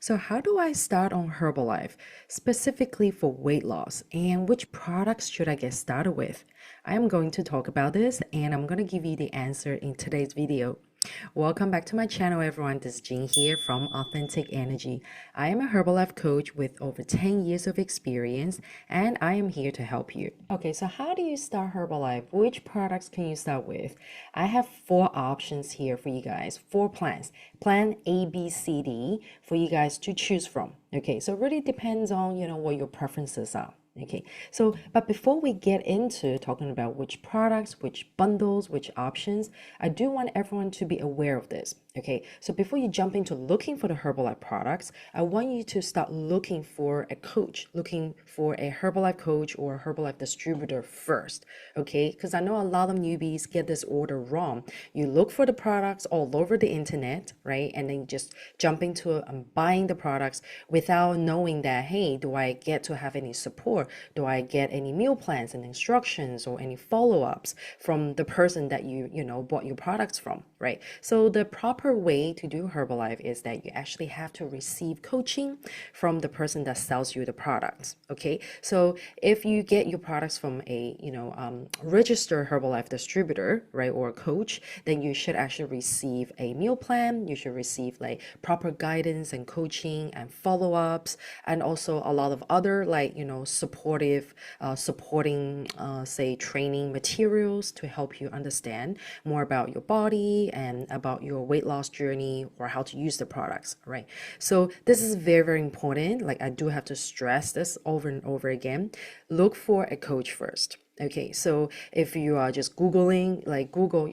So, how do I start on Herbalife, specifically for weight loss, and which products should I get started with? I am going to talk about this and I'm going to give you the answer in today's video. Welcome back to my channel, everyone. This is Jean here from Authentic Energy. I am a Herbalife coach with over 10 years of experience and I am here to help you. Okay, so how do you start Herbalife? Which products can you start with? I have four options here for you guys, four plans. Plan A, B, C, D for you guys to choose from. Okay, so it really depends on, what your preferences are. Okay, so but before we get into talking about which products, which bundles, which options, I do want everyone to be aware of this. Okay, so before you jump into looking for the Herbalife products, I want you to start looking for a coach, looking for a Herbalife coach or a Herbalife distributor first. Okay, because I know a lot of newbies get this order wrong. You look for the products all over the internet, right? And then just jump into it and buying the products without knowing that, hey, do I get to have any support? Do I get any meal plans and instructions or any follow-ups from the person that you bought your products from, right? So the proper way to do Herbalife is that you actually have to receive coaching from the person that sells you the products. Okay, so if you get your products from a registered Herbalife distributor, right, or a coach, then you should actually receive a meal plan. You should receive like proper guidance and coaching and follow-ups, and also a lot of other supporting say training materials to help you understand more about your body and about your weight loss journey or how to use the products, right? So this is very, very important. Like I do have to stress this over and over again. Look for a coach first. Okay, so if you are just Googling, like Google,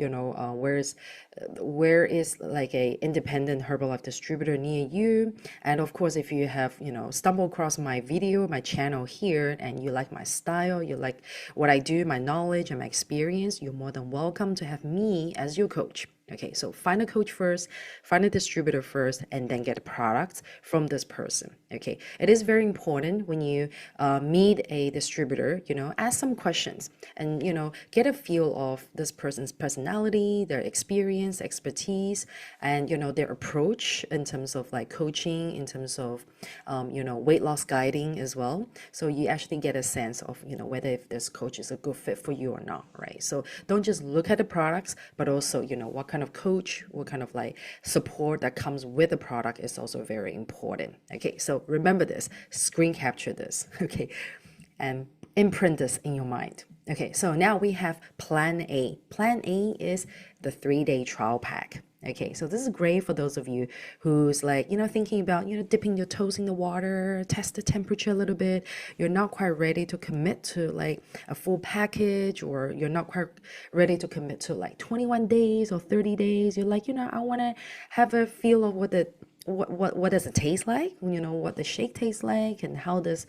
where is like a independent Herbalife distributor near you? And of course, if you have, stumbled across my video, my channel here, and you like my style, you like what I do, my knowledge and my experience, you're more than welcome to have me as your coach. Okay, so find a coach first, find a distributor first, and then get products from this person. Okay, it is very important when you meet a distributor, ask some questions and, get a feel of this person's personality, their experience, expertise, and, their approach in terms of like coaching, in terms of, weight loss guiding as well. So you actually get a sense of, whether if this coach is a good fit for you or not, right? So don't just look at the products, but also, what kind of coach, what kind of like support that comes with the product is also very important. Okay, so remember this, screen capture this, okay, and imprint this in your mind. Okay, so now we have Plan A. Plan A is the 3-day trial pack. Okay, so this is great for those of you who's like, thinking about, dipping your toes in the water, test the temperature a little bit. You're not quite ready to commit to like a full package, or you're not quite ready to commit to like 21 days or 30 days. You're like, I want to have a feel of what does it taste like, what the shake tastes like, and how does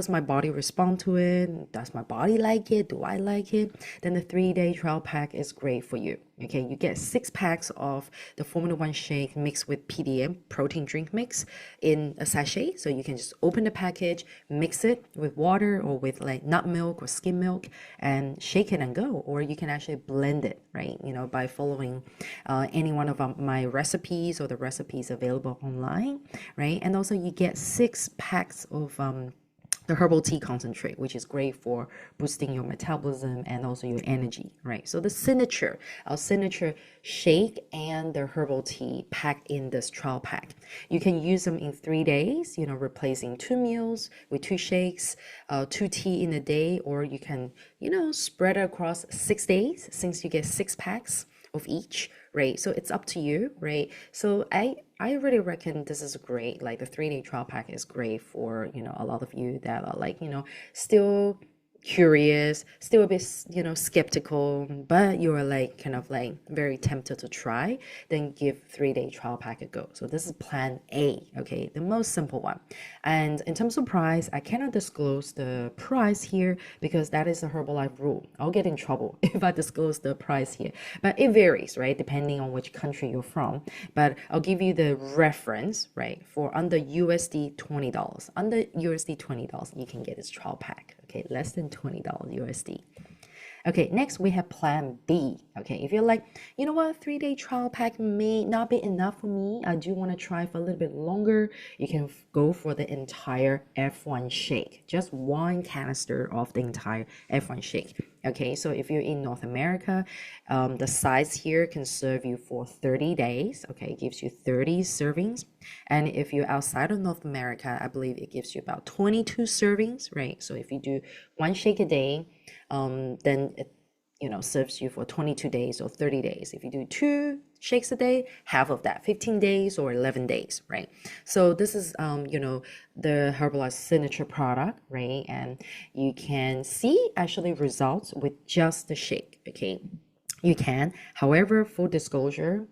my body respond to it? Does my body like it? Do I like it? Then the 3-day trial pack is great for you. Okay, you get 6 packs of the Formula One shake mixed with PDM, protein drink mix, in a sachet. So you can just open the package, mix it with water or with like nut milk or skim milk, and shake it and go. Or you can actually blend it, right? By following any one of my recipes or the recipes available online, right? And also you get 6 packs of the herbal tea concentrate, which is great for boosting your metabolism and also your energy, right? So our signature shake and the herbal tea packed in this trial pack. You can use them in 3 days, replacing 2 meals with 2 shakes, 2 tea in a day, or you can, spread it across 6 days since you get 6 packs of each, right? So it's up to you, right? So I really reckon this is great. Like the 3-day trial pack is great for, a lot of you that are like, still curious, still a bit, skeptical, but you're like kind of like very tempted to try, then give 3-day trial pack a go. So this is Plan A, okay, the most simple one. And in terms of price, I cannot disclose the price here because that is a Herbalife rule. I'll get in trouble if I disclose the price here, but it varies, right, depending on which country you're from. But I'll give you the reference, right, for under USD $20. Under USD $20, you can get this trial pack. Okay, less than $20 USD. Okay, next we have plan B. Okay, if you're like, you know what, 3-day trial pack may not be enough for me. I do want to try for a little bit longer. You can go for the entire F1 shake, just one canister of the entire F1 shake. Okay, so if you're in North America, the size here can serve you for 30 days. Okay, it gives you 30 servings. And if you're outside of North America, I believe it gives you about 22 servings, right? So if you do one shake a day, then it serves you for 22 days or 30 days. If you do 2 shakes a day, half of that, 15 days or 11 days, right? So this is the Herbalife signature product, right? And you can see actually results with just the shake. Okay, you can, however, full disclosure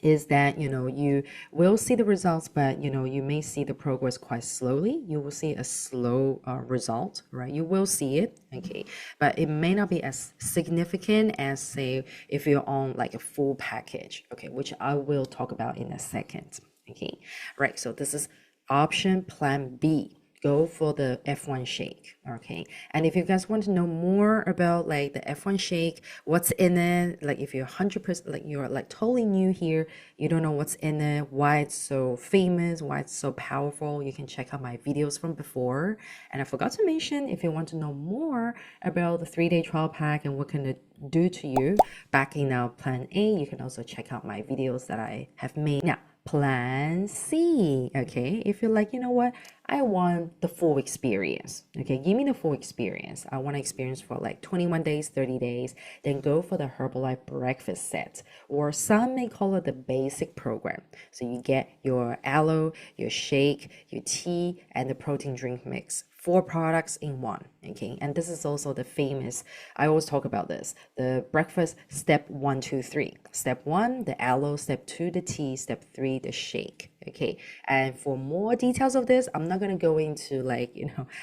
is that you will see the results, but you may see the progress quite slowly. You will see a slow result, right? You will see it, okay, but it may not be as significant as, say, if you're on like a full package, okay, which I will talk about in a second. Okay, right, so this is option plan B. Go for the F1 shake. Okay, and if you guys want to know more about like the F1 shake, what's in it, like if you're 100%, like you're like totally new here, you don't know what's in it, why it's so famous, why it's so powerful, you can check out my videos from before. And I forgot to mention, if you want to know more about the 3-day trial pack and what can it do to you back in our plan A, you can also check out my videos that I have made. Now, plan C, okay? If you're like, you know what, I want the full experience, okay? Give me the full experience. I want to experience for like 21 days, 30 days, then go for the Herbalife breakfast set, or some may call it the basic program. So you get your aloe, your shake, your tea, and the protein drink mix. 4 products in one, okay? And this is also the famous, I always talk about this, the breakfast step 1, 2, 3. Step 1, the aloe. Step 2, the tea. Step 3, the shake, okay? And for more details of this, I'm not gonna go into like,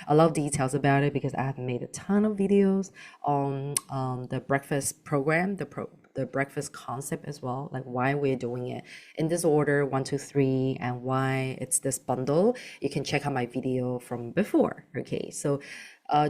a lot of details about it because I have made a ton of videos on the breakfast program, the breakfast concept as well, like why we're doing it in this order, 1, 2, 3, and why it's this bundle. You can check out my video from before. Okay, so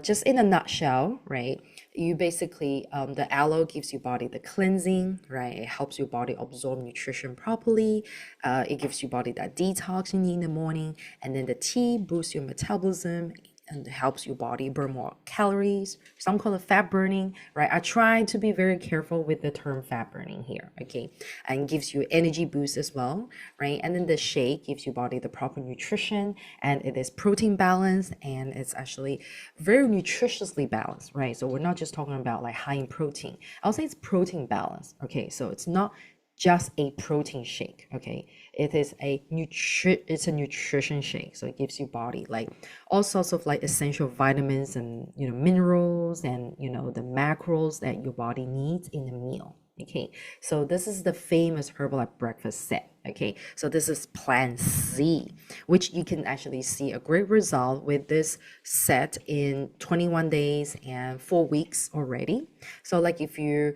just in a nutshell, right, you basically the aloe gives your body the cleansing, right? It helps your body absorb nutrition properly. It gives your body that detox you need in the morning. And then the tea boosts your metabolism and helps your body burn more calories. Some call it fat burning, right? I try to be very careful with the term fat burning here, okay? And gives you energy boost as well, right? And then the shake gives your body the proper nutrition, and it is protein balanced, and it's actually very nutritiously balanced, right? So we're not just talking about like high in protein. I'll say it's protein balanced, okay? So it's not just a protein shake, okay? It is it's a nutrition shake, so it gives your body like all sorts of like essential vitamins and minerals and the macros that your body needs in a meal. Okay, so this is the famous Herbalife breakfast set. Okay, so this is plan C, which you can actually see a great result with this set in 21 days and 4 weeks already. So like if you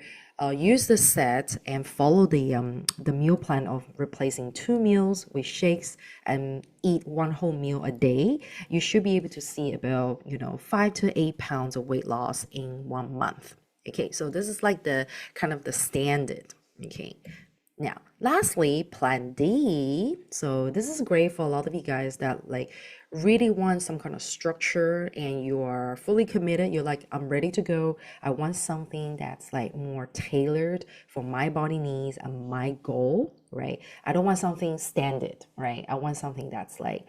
use the set and follow the meal plan of replacing 2 meals with shakes and eat 1 whole meal a day, you should be able to see about 5 to 8 pounds of weight loss in 1 month. Okay, so this is like the kind of the standard. Okay, now lastly, plan D. So this is great for a lot of you guys that like really want some kind of structure and you are fully committed. You're like, I'm ready to go. I want something that's like more tailored for my body needs and my goal, right? I don't want something standard, right? I want something that's like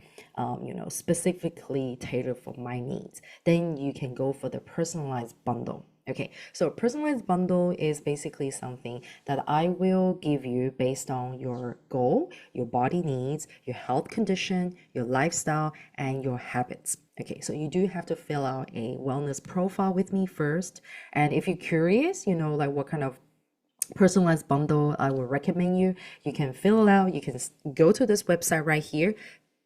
specifically tailored for my needs. Then you can go for the personalized bundle. Okay, so a personalized bundle is basically something that I will give you based on your goal, your body needs, your health condition, your lifestyle, and your habits. Okay, so you do have to fill out a wellness profile with me first. And if you're curious, like what kind of personalized bundle I will recommend you, you can fill it out. You can go to this website right here,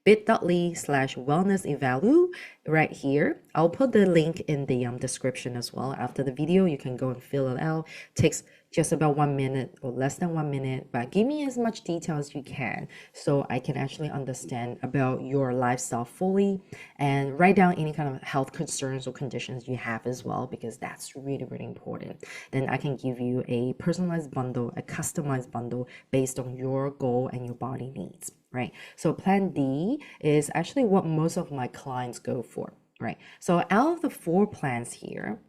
bit.ly/wellnessevalu right here. I'll put the link in the description as well. After the video, you can go and fill it out. Takes just about 1 minute or less than 1 minute, but give me as much detail as you can so I can actually understand about your lifestyle fully and write down any kind of health concerns or conditions you have as well, because that's really, really important. Then I can give you a personalized bundle, a customized bundle based on your goal and your body needs, right? So plan D is actually what most of my clients go for, right? So out of the four plans here,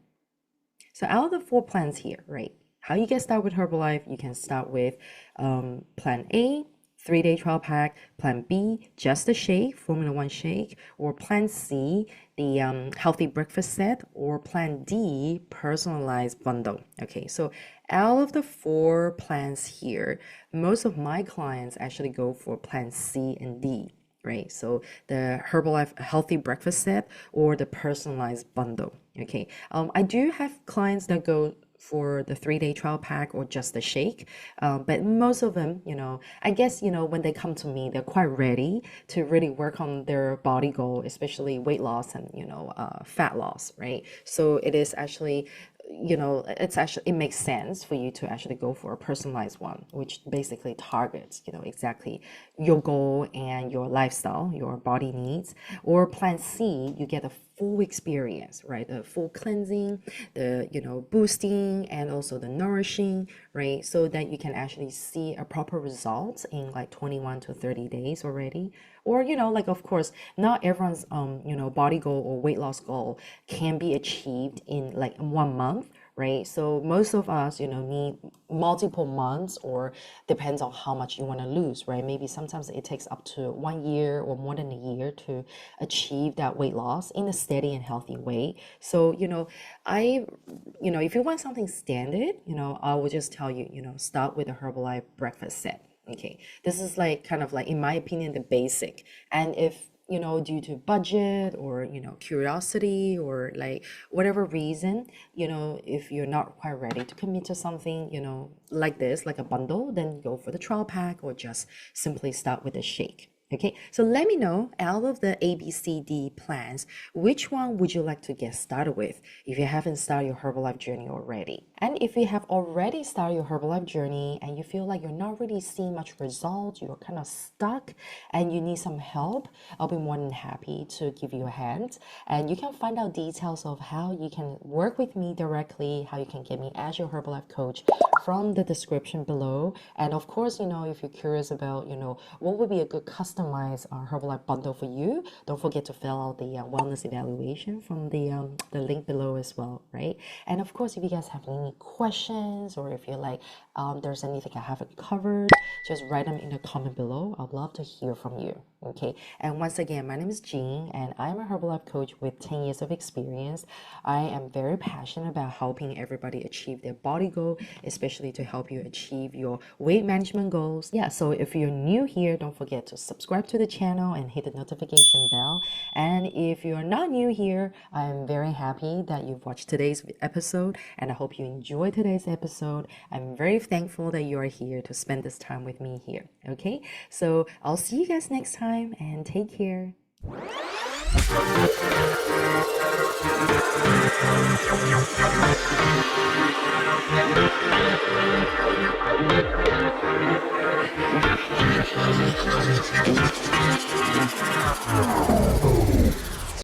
right? How you get started with Herbalife, you can start with plan A, 3-day trial pack, plan B, just a shake, Formula One shake, or plan C, the healthy breakfast set, or plan D, personalized bundle. Okay, so out of the four plans here, most of my clients actually go for plan C and D, right? So the Herbalife healthy breakfast set or the personalized bundle. Okay. I do have clients that go for the 3-day trial pack or just the shake. But most of them, I guess, when they come to me, they're quite ready to really work on their body goal, especially weight loss and, fat loss, right? So it is actually, it makes sense for you to actually go for a personalized one, which basically targets, exactly your goal and your lifestyle, your body needs. Or plan C, you get a full experience, right? The full cleansing, the, boosting, and also the nourishing, right? So that you can actually see a proper result in like 21 to 30 days already. Or, like, of course, not everyone's, body goal or weight loss goal can be achieved in like 1 month, right? So most of us, need multiple months, or depends on how much you want to lose, right? Maybe sometimes it takes up to 1 year or more than a year to achieve that weight loss in a steady and healthy way. So, if you want something standard, I will just tell you, start with a Herbalife breakfast set. Okay, this is like kind of like, in my opinion, the basic. And if due to budget or curiosity or like whatever reason, if you're not quite ready to commit to something, like this, like a bundle, then go for the trial pack or just simply start with a shake. Okay, so let me know, out of the A, B, C, D plans, which one would you like to get started with if you haven't started your Herbalife journey already? And if you have already started your Herbalife journey and you feel like you're not really seeing much results, you're kind of stuck and you need some help, I'll be more than happy to give you a hand. And you can find out details of how you can work with me directly, how you can get me as your Herbalife coach from the description below. And of course, if you're curious about, what would be a good customized Herbalife bundle for you, don't forget to fill out the wellness evaluation from the link below as well, right? And of course, if you guys have any questions, or if you're like, there's anything I haven't covered, just write them in the comment below. I'd love to hear from you. Okay, and once again, my name is Jean, and I'm a Herbalife coach with 10 years of experience. I am very passionate about helping everybody achieve their body goal, especially to help you achieve your weight management goals. Yeah, so if you're new here, don't forget to subscribe to the channel and hit the notification bell. And if you're not new here, I am very happy that you've watched today's episode, and I hope you enjoyed today's episode. I'm very thankful that you are here to spend this time with me here. Okay, so I'll see you guys next time, and take care.